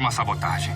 uma sabotagem.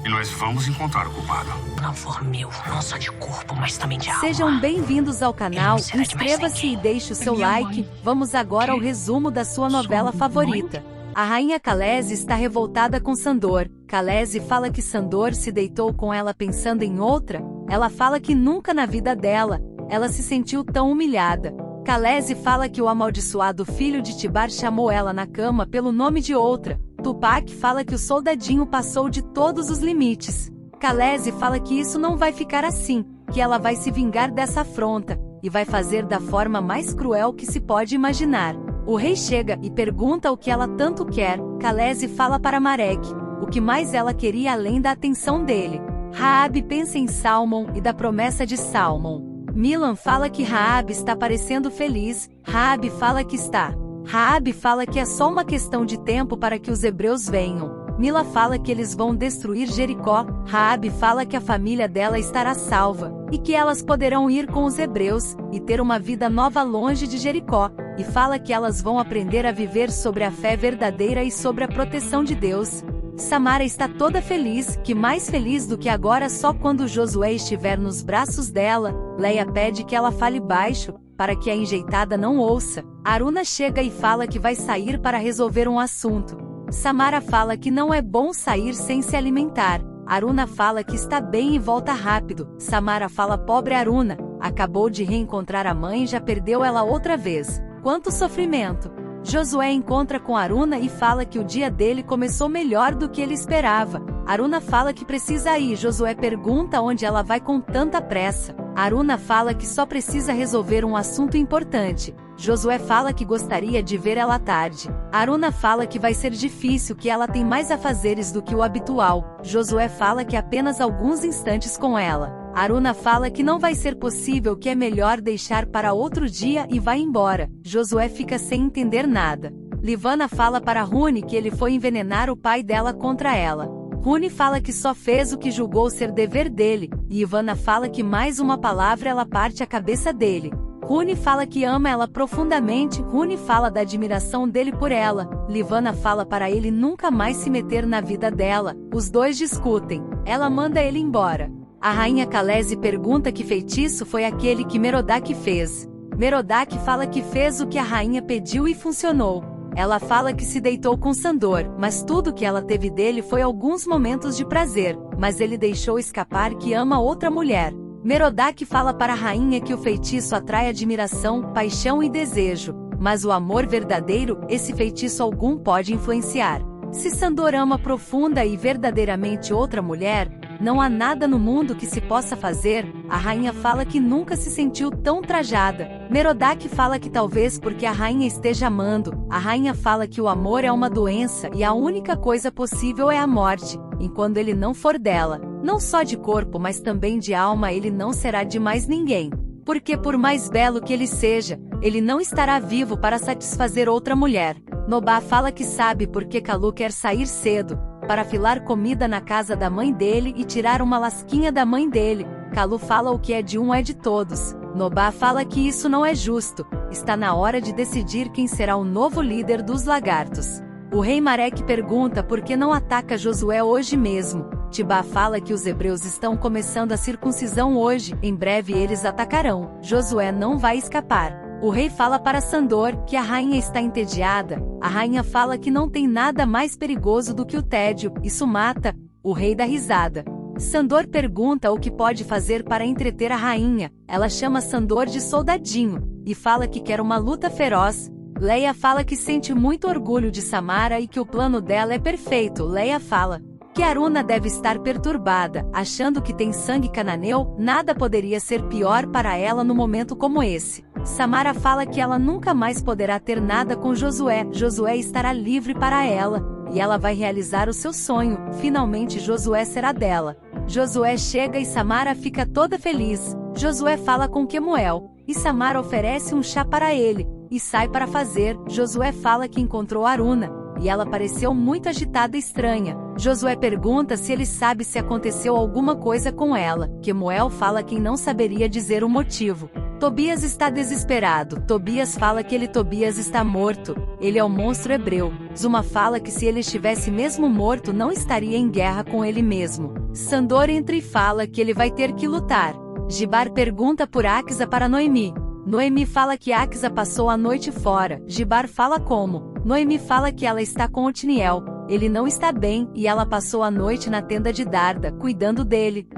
E nós vamos encontrar o culpado. Não for meu, não só de corpo, mas também de alma. Sejam bem-vindos ao canal, Ele não será de mais inscreva-se e ninguém. deixe o seu Minha like. mãe. Vamos agora ao Que? resumo da sua Sua novela mãe? favorita. A rainha Khaleesi está revoltada com Sandor. Khaleesi fala que Sandor se deitou com ela pensando em outra. Ela fala que nunca na vida dela, ela se sentiu tão humilhada. Khaleesi fala que o amaldiçoado filho de Tibar chamou ela na cama pelo nome de outra. Tupac fala que o soldadinho passou de todos os limites. Khaleesi fala que isso não vai ficar assim, que ela vai se vingar dessa afronta, e vai fazer da forma mais cruel que se pode imaginar. O rei chega e pergunta o que ela tanto quer. Khaleesi fala para Marek o que mais ela queria além da atenção dele. Raab pensa em Salmon e da promessa de Salmon. Milan fala que Raab está parecendo feliz. Raab fala que está. Raab fala que é só uma questão de tempo para que os hebreus venham. Mila fala que eles vão destruir Jericó. Raab fala que a família dela estará salva, e que elas poderão ir com os hebreus, e ter uma vida nova longe de Jericó, e fala que elas vão aprender a viver sobre a fé verdadeira e sobre a proteção de Deus. Samara está toda feliz, que mais feliz do que agora só quando Josué estiver nos braços dela. Leia pede que ela fale baixo, para que a enjeitada não ouça. Aruna chega e fala que vai sair para resolver um assunto. Samara fala que não é bom sair sem se alimentar. Aruna fala que está bem e volta rápido. Samara fala pobre Aruna, acabou de reencontrar a mãe e já perdeu ela outra vez. Quanto sofrimento! Josué encontra com Aruna e fala que o dia dele começou melhor do que ele esperava. Aruna fala que precisa ir. Josué pergunta onde ela vai com tanta pressa. Aruna fala que só precisa resolver um assunto importante. Josué fala que gostaria de ver ela à tarde. Aruna fala que vai ser difícil, que ela tem mais afazeres do que o habitual. Josué fala que apenas alguns instantes com ela. Aruna fala que não vai ser possível, que é melhor deixar para outro dia e vai embora. Josué fica sem entender nada. Livana fala para Rune que ele foi envenenar o pai dela contra ela. Rune fala que só fez o que julgou ser dever dele, e Ivana fala que mais uma palavra ela parte a cabeça dele. Rune fala que ama ela profundamente. Rune fala da admiração dele por ela. Livana fala para ele nunca mais se meter na vida dela. Os dois discutem. Ela manda ele embora. A rainha Khaleesi pergunta que feitiço foi aquele que Merodach fez. Merodach fala que fez o que a rainha pediu e funcionou. Ela fala que se deitou com Sandor, mas tudo que ela teve dele foi alguns momentos de prazer, mas ele deixou escapar que ama outra mulher. Merodach fala para a rainha que o feitiço atrai admiração, paixão e desejo, mas o amor verdadeiro, esse feitiço algum pode influenciar. Se Sandor ama profunda e verdadeiramente outra mulher, não há nada no mundo que se possa fazer. A rainha fala que nunca se sentiu tão trajada. Merodach fala que talvez porque a rainha esteja amando. A rainha fala que o amor é uma doença e a única coisa possível é a morte, enquanto ele não for dela. Não só de corpo, mas também de alma, ele não será de mais ninguém. Porque por mais belo que ele seja, ele não estará vivo para satisfazer outra mulher. Nobá fala que sabe porque Kalu quer sair cedo, para afilar comida na casa da mãe dele e tirar uma lasquinha da mãe dele. Kalu fala o que é de um é de todos. Nobá fala que isso não é justo. Está na hora de decidir quem será o novo líder dos lagartos. O rei Marek pergunta por que não ataca Josué hoje mesmo. Tibá fala que os hebreus estão começando a circuncisão hoje, em breve eles atacarão. Josué não vai escapar. O rei fala para Sandor que a rainha está entediada. A rainha fala que não tem nada mais perigoso do que o tédio, isso mata. O rei dá risada. Sandor pergunta o que pode fazer para entreter a rainha. Ela chama Sandor de soldadinho, e fala que quer uma luta feroz. Leia fala que sente muito orgulho de Samara e que o plano dela é perfeito. Leia fala que Aruna deve estar perturbada, achando que tem sangue cananeu. Nada poderia ser pior para ela no momento como esse. Samara fala que ela nunca mais poderá ter nada com Josué. Josué estará livre para ela, e ela vai realizar o seu sonho. Finalmente Josué será dela. Josué chega e Samara fica toda feliz. Josué fala com Kemuel, e Samara oferece um chá para ele, e sai para fazer. Josué fala que encontrou Aruna, e ela pareceu muito agitada e estranha. Josué pergunta se ele sabe se aconteceu alguma coisa com ela. Kemuel fala que não saberia dizer o motivo. Tobias está desesperado. Tobias fala que Tobias está morto. Ele é o monstro hebreu. Zuma fala que se ele estivesse mesmo morto não estaria em guerra com ele mesmo. Sandor entra e fala que ele vai ter que lutar. Gibar pergunta por Axa para Noemi. Noemi fala que Axa passou a noite fora. Gibar fala como. Noemi fala que ela está com Otniel. Ele não está bem e ela passou a noite na tenda de Darda, cuidando dele.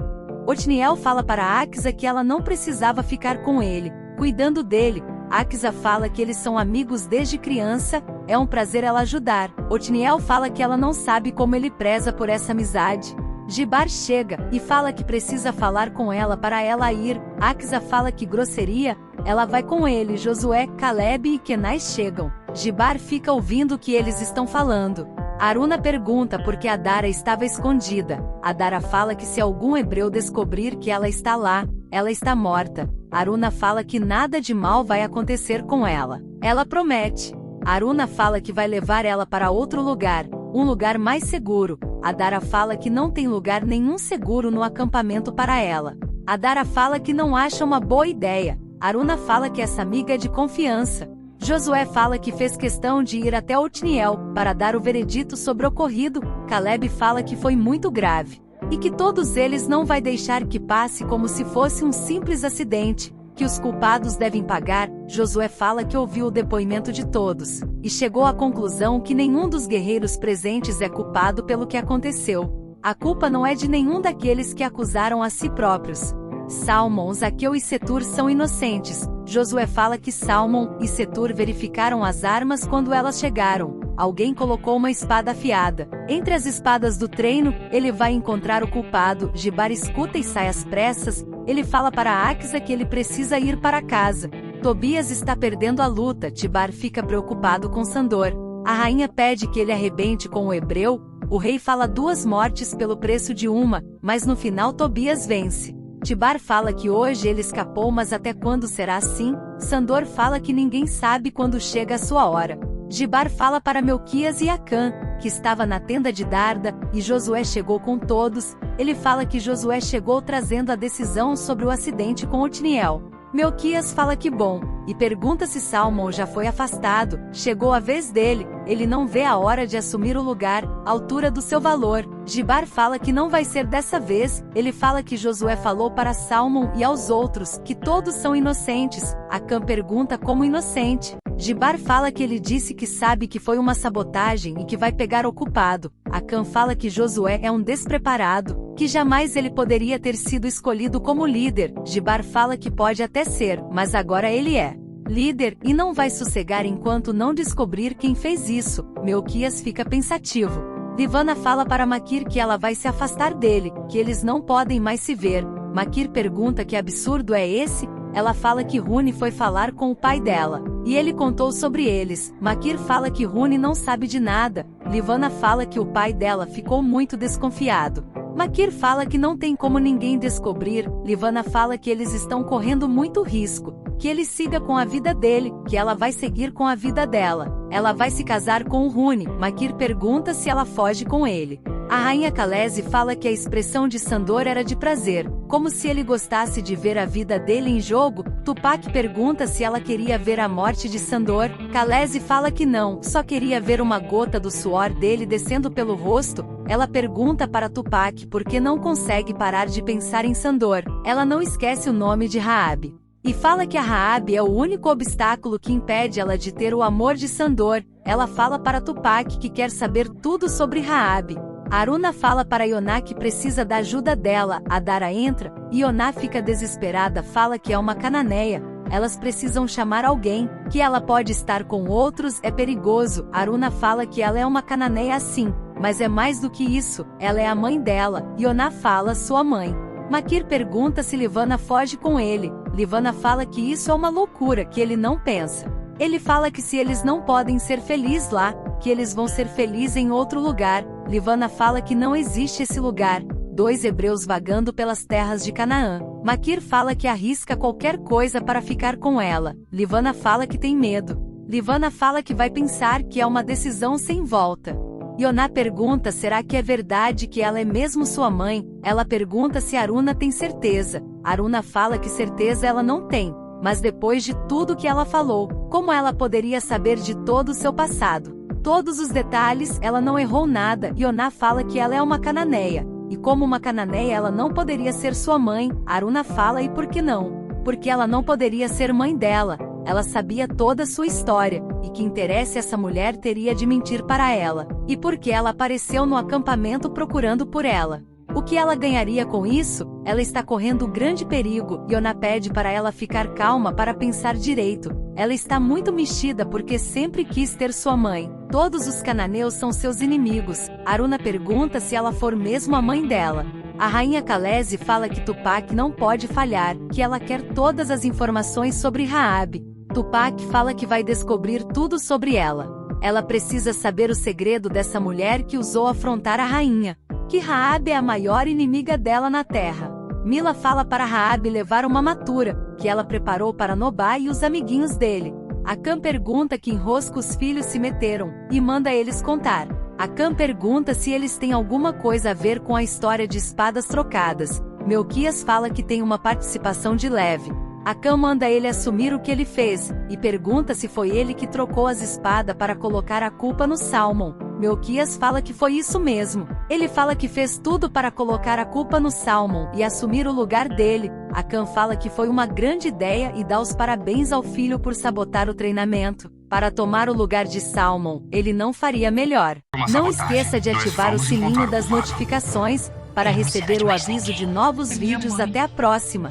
Otniel fala para Axa que ela não precisava ficar com ele, cuidando dele. Axa fala que eles são amigos desde criança, é um prazer ela ajudar. Otniel fala que ela não sabe como ele preza por essa amizade. Gibar chega e fala que precisa falar com ela para ela ir. Axa fala que grosseria, ela vai com ele. Josué, Caleb e Kenaz chegam. Gibar fica ouvindo o que eles estão falando. Aruna pergunta por que Adara estava escondida. Adara fala que se algum hebreu descobrir que ela está lá, ela está morta. Aruna fala que nada de mal vai acontecer com ela. Ela promete. Aruna fala que vai levar ela para outro lugar, um lugar mais seguro. Adara fala que não tem lugar nenhum seguro no acampamento para ela. Adara fala que não acha uma boa ideia. Aruna fala que essa amiga é de confiança. Josué fala que fez questão de ir até Otniel para dar o veredito sobre o ocorrido. Caleb fala que foi muito grave e que todos eles não vai deixar que passe como se fosse um simples acidente, que os culpados devem pagar. Josué fala que ouviu o depoimento de todos e chegou à conclusão que nenhum dos guerreiros presentes é culpado pelo que aconteceu. A culpa não é de nenhum daqueles que acusaram a si próprios. Salmon, Zaqueu e Setur são inocentes. Josué fala que Salmon e Setur verificaram as armas quando elas chegaram. Alguém colocou uma espada afiada. Entre as espadas do treino, ele vai encontrar o culpado. Gibar escuta e sai às pressas. Ele fala para Axa que ele precisa ir para casa. Tobias está perdendo a luta. Tibar fica preocupado com Sandor. A rainha pede que ele arrebente com o hebreu. O rei fala 2 mortes pelo preço de uma, mas no final Tobias vence. Tibar fala que hoje ele escapou, mas até quando será assim? Sandor fala que ninguém sabe quando chega a sua hora. Gibar fala para Melquias e Acã, que estava na tenda de Darda, e Josué chegou com todos. Ele fala que Josué chegou trazendo a decisão sobre o acidente com Otniel. Melquias fala que bom, e pergunta se Salmon já foi afastado. Chegou a vez dele, ele não vê a hora de assumir o lugar, altura do seu valor. Gibar fala que não vai ser dessa vez. Ele fala que Josué falou para Salmon e aos outros que todos são inocentes. Acã pergunta como inocente. Gibar fala que ele disse que sabe que foi uma sabotagem e que vai pegar o culpado. Acã fala que Josué é um despreparado, que jamais ele poderia ter sido escolhido como líder. Gibar fala que pode até ser, mas agora ele é líder e não vai sossegar enquanto não descobrir quem fez isso. Melquias fica pensativo. Livana fala para Maquir que ela vai se afastar dele, que eles não podem mais se ver. Maquir pergunta que absurdo é esse. Ela fala que Rune foi falar com o pai dela, e ele contou sobre eles. Maquir fala que Rune não sabe de nada. Livana fala que o pai dela ficou muito desconfiado. Maquir fala que não tem como ninguém descobrir. Livana fala que eles estão correndo muito risco, que ele siga com a vida dele, que ela vai seguir com a vida dela. Ela vai se casar com o Rune. Maquir pergunta se ela foge com ele. A rainha Calese fala que a expressão de Sandor era de prazer, como se ele gostasse de ver a vida dele em jogo. Tupac pergunta se ela queria ver a morte de Sandor. Calese fala que não, só queria ver uma gota do suor dele descendo pelo rosto. Ela pergunta para Tupac por que não consegue parar de pensar em Sandor. Ela não esquece o nome de Raabe. E fala que a Raabe é o único obstáculo que impede ela de ter o amor de Sandor. Ela fala para Tupac que quer saber tudo sobre Raabe. Aruna fala para Yoná que precisa da ajuda dela. Adara entra, e Yoná fica desesperada, fala que é uma cananeia. Elas precisam chamar alguém, que ela pode estar com outros, é perigoso. Aruna fala que ela é uma cananeia sim, mas é mais do que isso, ela é a mãe dela. Yoná fala sua mãe. Maquir pergunta se Livana foge com ele. Livana fala que isso é uma loucura, que ele não pensa. Ele fala que se eles não podem ser felizes lá, que eles vão ser felizes em outro lugar. Livana fala que não existe esse lugar. 2 hebreus vagando pelas terras de Canaã. Maquir fala que arrisca qualquer coisa para ficar com ela. Livana fala que tem medo. Livana fala que vai pensar que é uma decisão sem volta. Yoná pergunta será que é verdade que ela é mesmo sua mãe. Ela pergunta se Aruna tem certeza. Aruna fala que certeza ela não tem, Mas depois de tudo que ela falou, como ela poderia saber de todo o seu passado? Todos os detalhes, ela não errou nada. Yoná fala que ela é uma cananeia. E como uma cananeia ela não poderia ser sua mãe. Aruna fala, e por que não? Porque ela não poderia ser mãe dela. Ela sabia toda a sua história, e que interesse essa mulher teria de mentir para ela. E porque ela apareceu no acampamento procurando por ela. O que ela ganharia com isso? Ela está correndo grande perigo. Yoná pede para ela ficar calma para pensar direito. Ela está muito mexida porque sempre quis ter sua mãe. Todos os cananeus são seus inimigos. Aruna pergunta se ela for mesmo a mãe dela. A rainha Khaleesi fala que Tupac não pode falhar, que ela quer todas as informações sobre Raabe. Tupac fala que vai descobrir tudo sobre ela. Ela precisa saber o segredo dessa mulher que usou afrontar a rainha. Que Raabe é a maior inimiga dela na terra. Mila fala para Raabe levar uma matura, que ela preparou para Nobá e os amiguinhos dele. Akan pergunta que enrosco os filhos se meteram, e manda eles contar. Akan pergunta se eles têm alguma coisa a ver com a história de espadas trocadas. Melquias fala que tem uma participação de leve. Akan manda ele assumir o que ele fez, e pergunta se foi ele que trocou as espadas para colocar a culpa no Salmon. Melquias fala que foi isso mesmo. Ele fala que fez tudo para colocar a culpa no Salmon e assumir o lugar dele. Akan fala que foi uma grande ideia e dá os parabéns ao filho por sabotar o treinamento. Para tomar o lugar de Salmon, ele não faria melhor. Não esqueça de ativar o sininho das notificações para receber o aviso de novos vídeos. Até a próxima.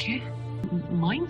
Mãe?